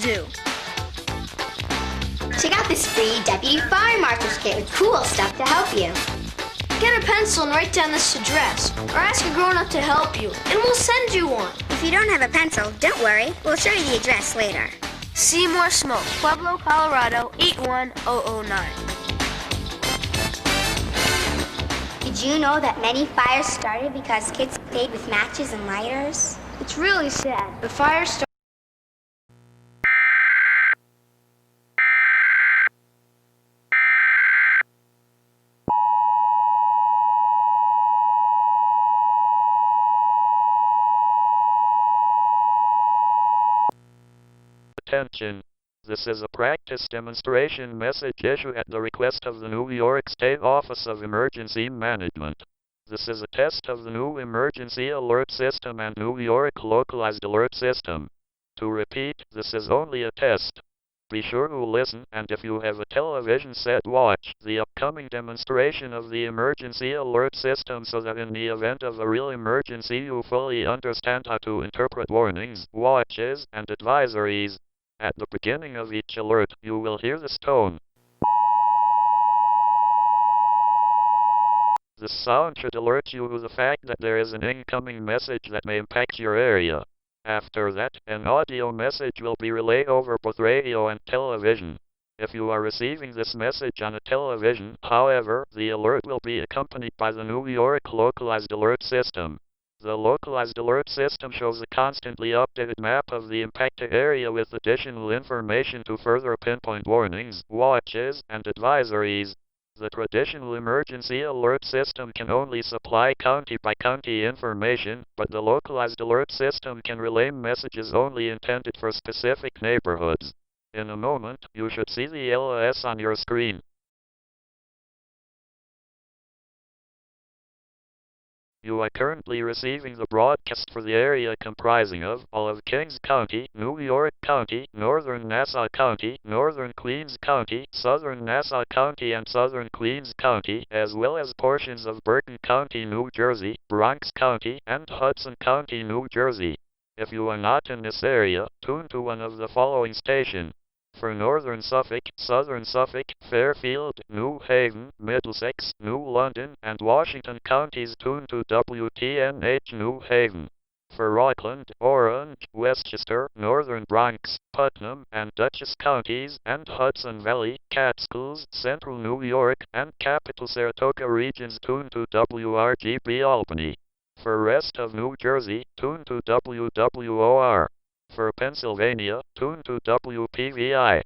do. Check out this free Deputy Fire Marshal's kit with cool stuff to help you. Get a pencil and write down this address, or ask a grown-up to help you, and we'll send you one. If you don't have a pencil, don't worry. We'll show you the address later. Seymour Smoke, Pueblo, Colorado, 81009. Did you know that many fires started because kids played with matches and lighters? It's really sad. The fire started. Attention. This is a practice demonstration message issued at the request of the New York State Office of Emergency Management. This is a test of the new Emergency Alert System and New York Localized Alert System. To repeat, this is only a test. Be sure to listen, and if you have a television set, watch the upcoming demonstration of the Emergency Alert System so that in the event of a real emergency you fully understand how to interpret warnings, watches, and advisories. At the beginning of each alert, you will hear this tone. This sound should alert you to the fact that there is an incoming message that may impact your area. After that, an audio message will be relayed over both radio and television. If you are receiving this message on a television, however, the alert will be accompanied by the New York Localized Alert System. The Localized Alert System shows a constantly updated map of the impacted area with additional information to further pinpoint warnings, watches, and advisories. The traditional Emergency Alert System can only supply county-by-county information, but the Localized Alert System can relay messages only intended for specific neighborhoods. In a moment, you should see the LOS on your screen. You are currently receiving the broadcast for the area comprising of all of Kings County, New York County, Northern Nassau County, Northern Queens County, Southern Nassau County, and Southern Queens County, as well as portions of Bergen County, New Jersey, Bronx County, and Hudson County, New Jersey. If you are not in this area, tune to one of the following stations. For Northern Suffolk, Southern Suffolk, Fairfield, New Haven, Middlesex, New London, and Washington counties, tune to WTNH New Haven. For Rockland, Orange, Westchester, Northern Bronx, Putnam, and Dutchess counties, and Hudson Valley, Catskills, Central New York, and Capital Saratoga regions, tune to WRGB Albany. For rest of New Jersey, tune to WWOR. For Pennsylvania, tune to WPVI.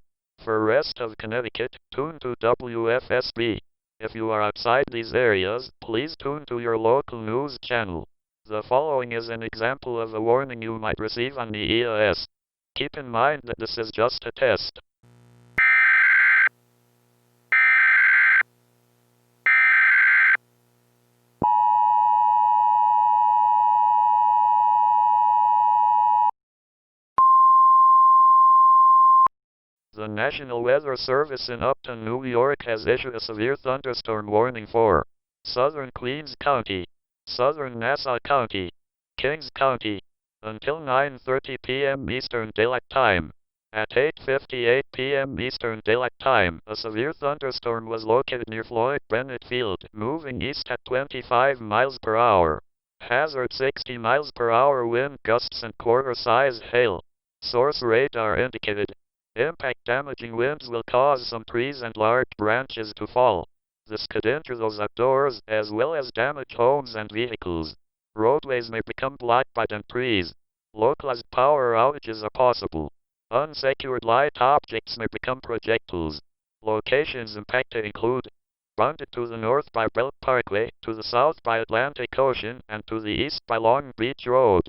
For rest of Connecticut, tune to WFSB. If you are outside these areas, please tune to your local news channel. The following is an example of a warning you might receive on the EAS. Keep in mind that this is just a test. The National Weather Service in Upton, New York has issued a severe thunderstorm warning for Southern Queens County, Southern Nassau County, Kings County, until 9:30 p.m. Eastern Daylight Time. At 8:58 p.m. Eastern Daylight Time, a severe thunderstorm was located near Floyd Bennett Field, moving east at 25 miles per hour. Hazard 60 miles per hour wind gusts and quarter-size hail. Source radar indicated. Impact damaging winds will cause some trees and large branches to fall. This could injure those outdoors, as well as damage homes and vehicles. Roadways may become blocked by dead trees. Localized power outages are possible. Unsecured light objects may become projectiles. Locations impacted include bounded to the north by Belt Parkway, to the south by Atlantic Ocean, and to the east by Long Beach Road.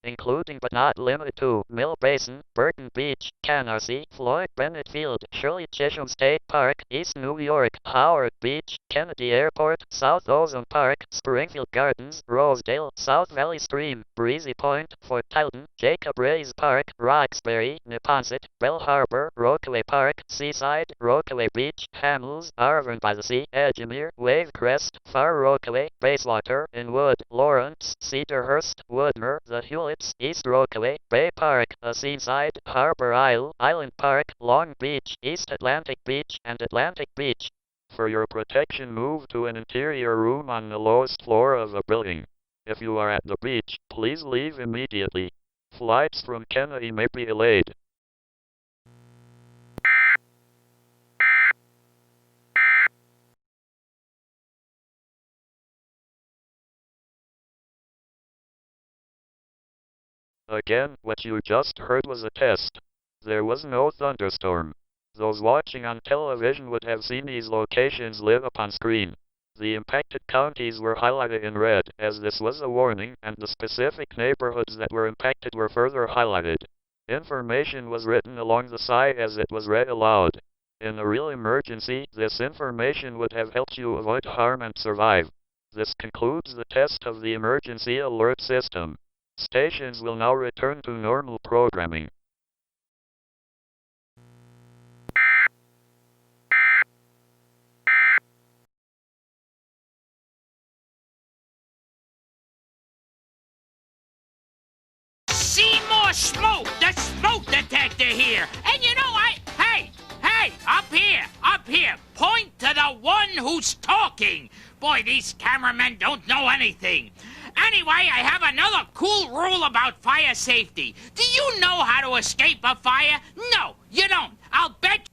Including but not limited to Mill Basin, Bergen Beach, Canarsie, Floyd Bennett Field, Shirley Chisholm State Park, East New York, Howard Beach, Kennedy Airport, South Ozone Park, Springfield Gardens, Rosedale, South Valley Stream, Breezy Point, Fort Tilden, Jacob Ray's Park, Roxbury, Neponset, Bell Harbor, Rockaway Park, Seaside, Rockaway Beach, Hamels, Arvern by the Sea, Edgemere, Wave Crest, Far Rockaway, Bayswater, Inwood, Lawrence, Cedarhurst, Woodmere, the Hewlett Outlets, East Rockaway, Bay Park, Oceanside, Harbor Isle, Island Park, Long Beach, East Atlantic Beach, and Atlantic Beach. For your protection, move to an interior room on the lowest floor of the building. If you are at the beach, please leave immediately. Flights from Kennedy may be delayed. Again, what you just heard was a test. There was no thunderstorm. Those watching on television would have seen these locations lit up on screen. The impacted counties were highlighted in red, as this was a warning, and the specific neighborhoods that were impacted were further highlighted. Information was written along the side as it was read aloud. In a real emergency, this information would have helped you avoid harm and survive. This concludes the test of the emergency alert system. Stations will now return to normal programming. See more smoke! The smoke detector here! And you know, hey, up here! Point to the one who's talking! Boy, these cameramen don't know anything. Anyway, I have another cool rule about fire safety. Do you know how to escape a fire? No, you don't. I'll bet